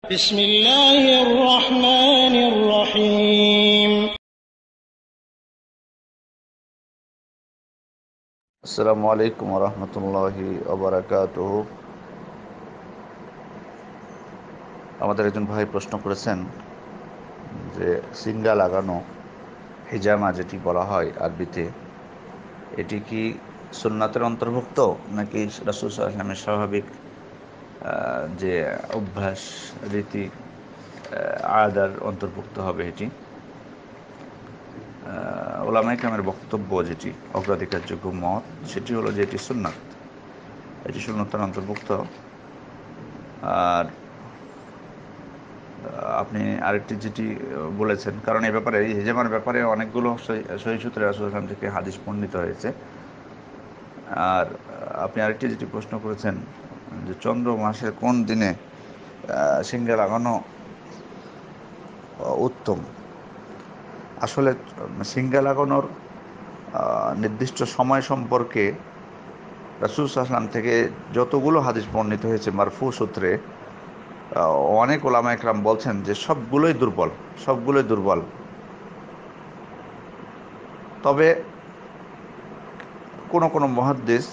بسم الله الرحمن الرحيم আসসালামু আলাইকুম রহমতুল্লাহি ওবারাকাতুহু। আমাদের একজন ভাই প্রশ্ন করেছেন যে সিঙ্গা লাগানো হিজামা যেটি বলা হয় আরবিতে, এটি কি সুন্নাতের অন্তর্ভুক্ত নাকি রাসূল সাল্লাল্লাহু আলাইহি ওয়াসাল্লামের স্বাভাবিক যে অভ্যাস রীতি আদার অন্তর্ভুক্ত হবে? এটি ওলামায়ে কেরামের বক্তব্য, যেটি অগ্রাধিকারযোগ্য মত, সেটি হলো যে এটি সুন্নাত, এটি সুন্নাতের অন্তর্ভুক্ত। আর আপনি আরেকটি যেটি বলেছেন, কারণ এই ব্যাপারে, এই হিজামার ব্যাপারে অনেকগুলো সহিহ সূত্রে রাসূল সাল্লাল্লাহু আলাইহি ওয়াসাল্লাম থেকে হাদিস বর্ণিত হয়েছে। আর আপনি আরেকটি যেটি প্রশ্ন করেছেন যে চন্দ্র মাসের কোন দিনে সিঙ্গা লাগানো উত্তম। আসলে সিঙ্গা লাগানোর নির্দিষ্ট সময় সম্পর্কে রাসূল সাল্লাল্লাহু আলাইহি ওয়াসাল্লাম থেকে যতগুলো হাদিস বর্ণিত হয়েছে মারফু সূত্রে, অনেক ওলামা একরাম বলছেন যে সবগুলোই দুর্বল, সবগুলোই দুর্বল। তবে কোনো কোনো মুহাদ্দিস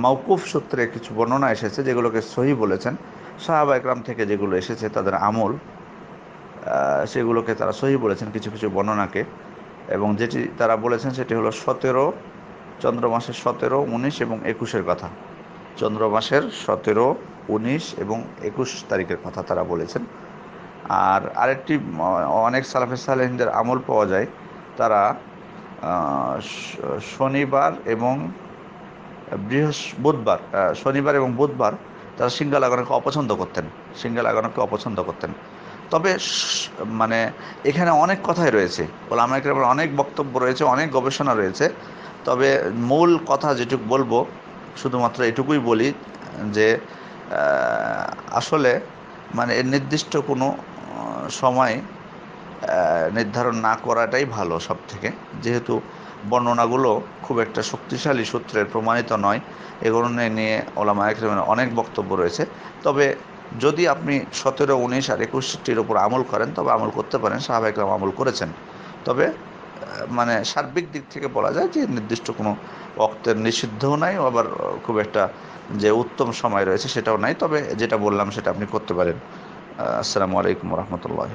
মাওকুফ সূত্রে কিছু বর্ণনা এসেছে যেগুলোকে সহিহ বলেছেন। সাহাবা একরাম থেকে যেগুলো এসেছে তাদের আমল, সেগুলোকে তারা সহিহ বলেছেন কিছু কিছু বর্ণনাকে। এবং যেটি তারা বলেছেন সেটি হলো 17 চন্দ্র মাসের 17, 19 এবং 21-এর কথা। চন্দ্র মাসের 17, 19 এবং 21 তারিখের কথা তারা বলেছেন। আর আরেকটি, অনেক সালাফে সালেহিনদের আমল পাওয়া যায়, তারা শনিবার এবং বুধবার, শনিবার এবং বুধবার তারা সিঙ্গা লাগানোকে অপছন্দ করতেন, সিঙ্গা লাগানোকে অপছন্দ করতেন। তবে মানে এখানে অনেক কথাই রয়েছে, ওলামা কেরামের অনেক বক্তব্য রয়েছে, অনেক গবেষণা রয়েছে। তবে মূল কথা যেটুকু বলবো, শুধুমাত্র এটুকুই বলি যে আসলে মানে এর নির্দিষ্ট কোনো সময় নির্ধারণ না করাটাই ভালো সব থেকে, যেহেতু বর্ণনাগুলো খুব একটা শক্তিশালী সূত্রের প্রমাণিত নয়। এগুলো নিয়ে ওলামায়ে কেরামের অনেক বক্তব্য রয়েছে। তবে যদি আপনি 17, 19 আর 21টির ওপর আমল করেন তবে আমল করতে পারেন, সাহাবায়ে কেরাম আমল করেছেন। তবে মানে সার্বিক দিক থেকে বলা যায় যে নির্দিষ্ট কোনো ওয়াক্তের নিষিদ্ধও নাই, আবার খুব একটা যে উত্তম সময় রয়েছে সেটাও নাই। তবে যেটা বললাম সেটা আপনি করতে পারেন। আসসালামু আলাইকুম রহমতুল্লাহ।